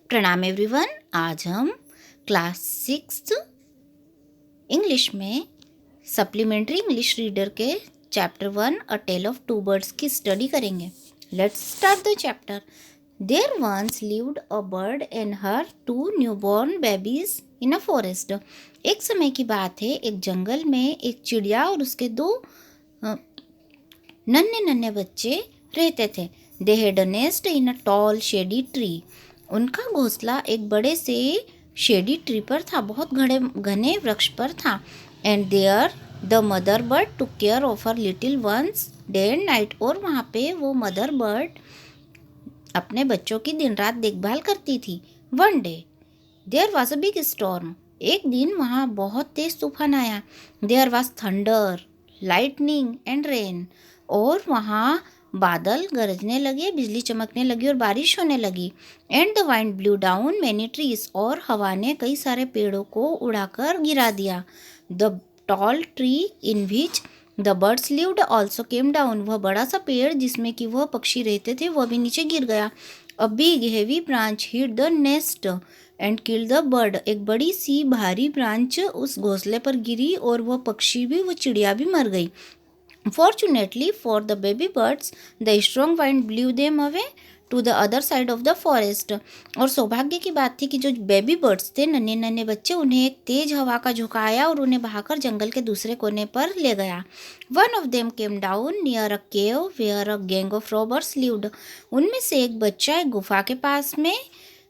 प्रणाम एवरीवन। आज हम क्लास 6 इंग्लिश में सप्लीमेंट्री इंग्लिश रीडर के chapter 1 a tale of two birds की स्टडी करेंगे। Let's start the chapter. There once lived a bird and her two newborn babies in a forest. एक समय की बात है, एक जंगल में एक चिड़िया और उसके दो नन्हे नन्हे बच्चे रहते थे। They had a nest in a tall shady tree. उनका घोंसला एक बड़े से शेडी ट्री पर था, बहुत घने वृक्ष पर था। And there the mother bird took care of her little ones day and night. और वहाँ पे वो मदर बर्ड अपने बच्चों की दिन रात देखभाल करती थी। One day there was a big storm. एक दिन वहाँ बहुत तेज तूफान आया। There was thunder, lightning and rain. और वहाँ बादल गरजने लगे, बिजली चमकने लगी और बारिश होने लगी। And the wind blue down many trees. और हवा ने कई सारे पेड़ों को उड़ाकर गिरा दिया। The tall tree in which the birds lived also came down. वह बड़ा सा पेड़ जिसमें कि वह पक्षी रहते थे वह भी नीचे गिर गया। A big heavy branch hit the nest and kill the bird. एक बड़ी सी भारी ब्रांच उस घोंसले पर गिरी और वह पक्षी भी, वो चिड़िया भी मर गई। Fortunately for the baby birds, the strong wind blew them away to the other side of the forest. और सौभाग्य की बात थी कि जो बेबी बर्ड्स थे, नन्हे नन्हे बच्चे, उन्हें एक तेज हवा का झोंका आया और उन्हें बहाकर जंगल के दूसरे कोने पर ले गया। One of them came down near a cave where a gang of robbers lived. उनमें से एक बच्चा एक गुफा के पास में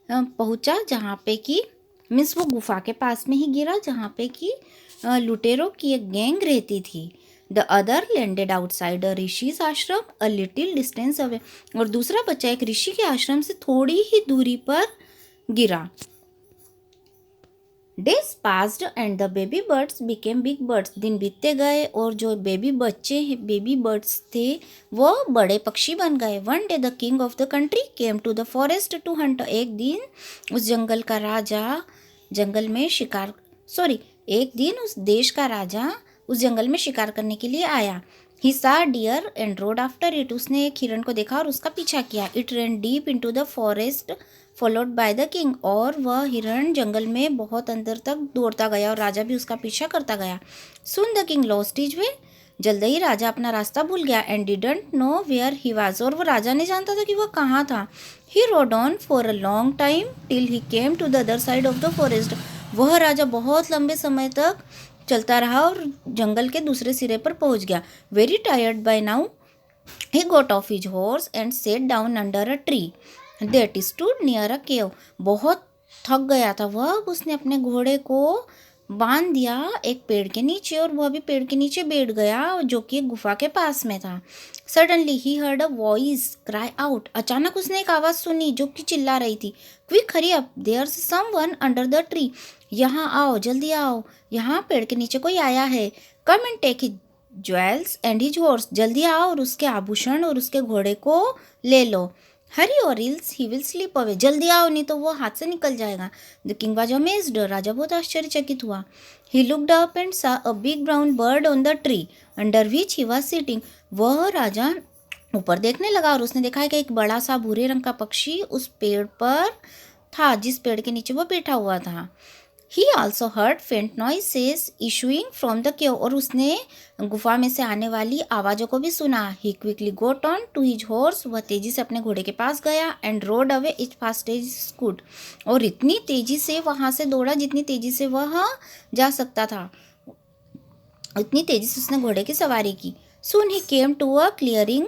पहुंचा, जहाँ पे कि मीन्स वो गुफा के पास में ही गिरा जहाँ पे कि लुटेरों की एक गैंग रहती थी। द अदर लैंडेड आउटसाइड अ ऋषिज आश्रम अ लिटिल डिस्टेंस अवे। और दूसरा बच्चा एक ऋषि के आश्रम से थोड़ी ही दूरी पर गिरा। Days passed and the baby birds became big birds. दिन बीतते गए और जो बेबी बर्ड्स थे वो बड़े पक्षी बन गए। One day the king of the country came to the forest to hunt. एक दिन उस जंगल का राजा जंगल में शिकार एक दिन उस देश का राजा उस जंगल में शिकार करने के लिए आया। He saw deer and rode after it. उसने एक हिरण को देखा और उसका पीछा किया। It ran deep into the forest followed by the king. और वह हिरण जंगल में बहुत अंदर तक दौड़ता गया और राजा भी उसका पीछा करता गया। Soon the king lost his way. जल्द ही राजा अपना रास्ता भूल गया। And didn't know where he was. और वो राजा नहीं जानता था कि वह कहाँ था। He rode on for a long time till he came to the other side of the forest. वह राजा बहुत लंबे समय तक चलता रहा और जंगल के दूसरे सिरे पर पहुंच गया। Very tired by now he got off his horse and sat down under a tree that stood near a cave. बहुत थक गया था वह। उसने अपने घोड़े को बांध दिया एक पेड़ के नीचे और वह भी पेड़ के नीचे बैठ गया जो कि एक गुफा के पास में था। Suddenly he heard a voice cry out. अचानक उसने एक आवाज़ सुनी जो कि चिल्ला रही थी, quick hurry up, there someone under the tree. यहाँ आओ, जल्दी आओ, यहाँ पेड़ के नीचे कोई आया है। Come and take his jewels and his horse. जल्दी आओ और उसके आभूषण और उसके घोड़े को ले लो। Hurry or else he will slip away. जल्दी आओ नहीं तो वो हाथ से निकल जाएगा। The king was amazed. राजा बहुत आश्चर्यचकित हुआ। He looked up and saw a big brown bird on the tree under which he was sitting. वह राजा ऊपर देखने लगा और उसने देखा कि एक बड़ा सा भूरे रंग का पक्षी उस पेड़ पर था जिस पेड़ के नीचे वो बैठा हुआ था। He also heard faint noises issuing from the cave। और उसने गुफा में से आने वाली आवाज़ों को भी सुना। He quickly got on to his horse। वह तेजी से अपने घोड़े के पास गया and rode away as fast as he could। और इतनी तेजी से वहाँ से दौड़ा जितनी तेजी से वह जा सकता था, उतनी तेजी से उसने घोड़े की सवारी की। Soon he came to a clearing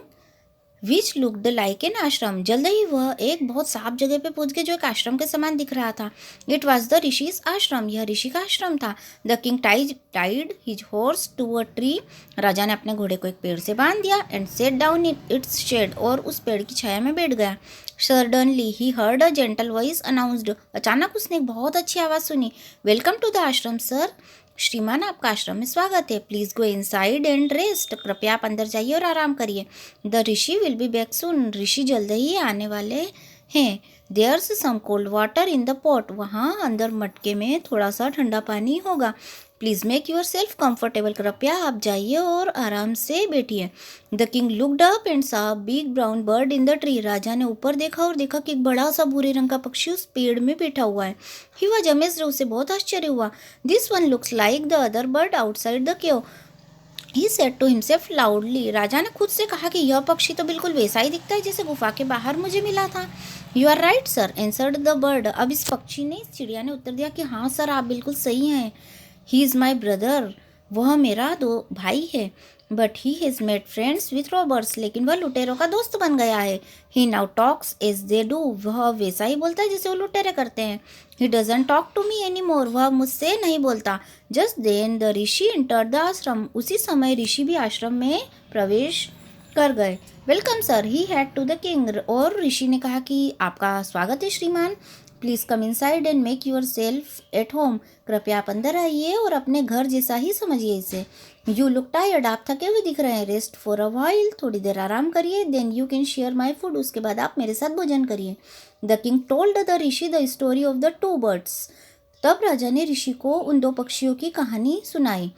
which looked like an आश्रम। जल्द ही वह एक बहुत साफ जगह पे पहुंच गए जो एक आश्रम के समान दिख रहा था। इट वॉज द ऋषिज आश्रम। यह ऋषि का आश्रम था। The king tied his horse to a tree. राजा ने अपने घोड़े को एक पेड़ से बांध दिया and sat down in its shade. और उस पेड़ की छाया में बैठ गया। Suddenly he heard a gentle voice announced. अचानक उसने एक बहुत अच्छी आवाज़ सुनी। Welcome to the ashram sir. श्रीमान, आपका आश्रम में स्वागत है। Please go inside and rest. कृपया आप अंदर जाइए और आराम करिए। The rishi will be back soon. ऋषि जल्द ही आने वाले हैं। There's some cold water in the pot, वहाँ अंदर मटके में थोड़ा सा ठंडा पानी होगा। Please make yourself comfortable, कृपया आप जाइए और आराम से बैठिए। The king looked up and saw big brown bird in the tree, राजा ने ऊपर देखा और देखा कि एक बड़ा सा भूरे रंग का पक्षी उस पेड़ में बैठा हुआ है। ही वॉज अमेज्ड, उसे बहुत आश्चर्य हुआ। This one looks like the other bird outside the cave, he said to himself loudly, राजा ने खुद से कहा कि यह पक्षी तो बिल्कुल वैसा ही दिखता है जैसे गुफा के बाहर मुझे मिला था। You are right sir, answered the bird, अब इस पक्षी ने, इस चिड़िया ने उत्तर दिया कि हाँ सर, आप बिल्कुल सही हैं। ही इज़ माई ब्रदर, वह मेरा दो भाई है। But he has made friends with robbers, लेकिन वह लुटेरों का दोस्त बन गया है। He now talks as they do, वह वैसा ही बोलता है जैसे वो लुटेरे करते हैं। He doesn't talk to me any more, वह मुझसे नहीं बोलता। Just then the rishi entered the ashram, उसी समय ऋषि भी आश्रम में प्रवेश कर गए। Welcome sir, he had to the king, और ऋषि ने कहा कि आपका स्वागत है श्रीमान। Please come inside and make yourself at home, कृपया आप अंदर आइए और अपने घर जैसा ही समझिए इसे। यू लुक टायर्ड, आप थके हुए दिख रहे हैं। रेस्ट फॉर अ व्हाइल, थोड़ी देर आराम करिए। Then you can share my food, उसके बाद आप मेरे साथ भोजन करिए। The king told the rishi the story of the two birds, तब राजा ने ऋषि को उन दो पक्षियों की कहानी सुनाई।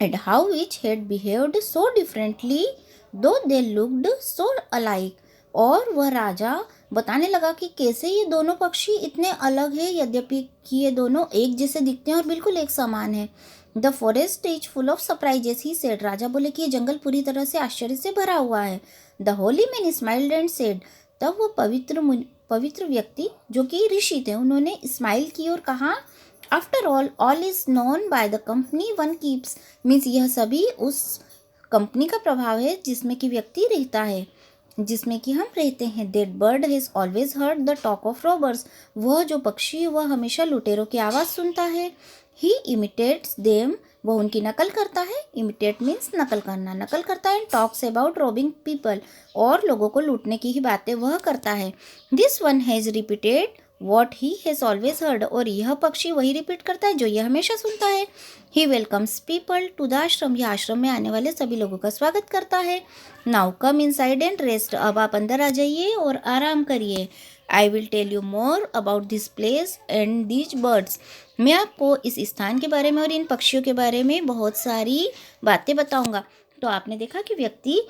And how each had behaved so differently दो दे लुक्ड सो अलाइक, और वह राजा बताने लगा कि कैसे ये दोनों पक्षी इतने अलग हैं, यद्यपि कि ये दोनों एक जैसे दिखते हैं और बिल्कुल एक समान है। The forest is full of surprises, he said, राजा बोले कि ये जंगल पूरी तरह से आश्चर्य से भरा हुआ है। The Holi man smiled and said, तब वो पवित्र व्यक्ति जो कि ऋषि थे, उन्होंने स्माइल की और कहा, after all is known by the company one keeps, means यह सभी उस कंपनी का प्रभाव है जिसमें कि व्यक्ति रहता है, जिसमें कि हम रहते हैं। That bird has always heard the talk of robbers, वह जो पक्षी वह हमेशा लुटेरों की आवाज़ सुनता है। ही इमिटेट्स देम, वह उनकी नकल करता है। इमिटेट मीन्स नकल करना, नकल करता है। टॉक्स अबाउट रॉबिंग पीपल, और लोगों को लूटने की ही बातें वह करता है। This one has repeated what he has always heard, और यह पक्षी वही रिपीट करता है जो यह हमेशा सुनता है। ही वेलकम्स पीपल टू द आश्रम, यह आश्रम में आने वाले सभी लोगों का स्वागत करता है। Now come inside and rest, अब आप अंदर आ जाइए और आराम करिए। I will tell you more about this place and these birds, मैं आपको इस स्थान के बारे में और इन पक्षियों के बारे में बहुत सारी बातें बताऊंगा। तो आपने देखा कि व्यक्ति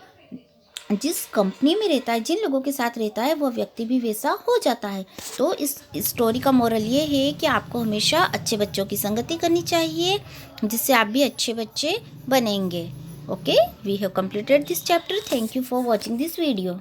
जिस कंपनी में रहता है, जिन लोगों के साथ रहता है, वह व्यक्ति भी वैसा हो जाता है। तो इस स्टोरी का मोरल ये है कि आपको हमेशा अच्छे बच्चों की संगति करनी चाहिए, जिससे आप भी अच्छे बच्चे बनेंगे। Okay, we have completed this chapter. Thank you for watching this video.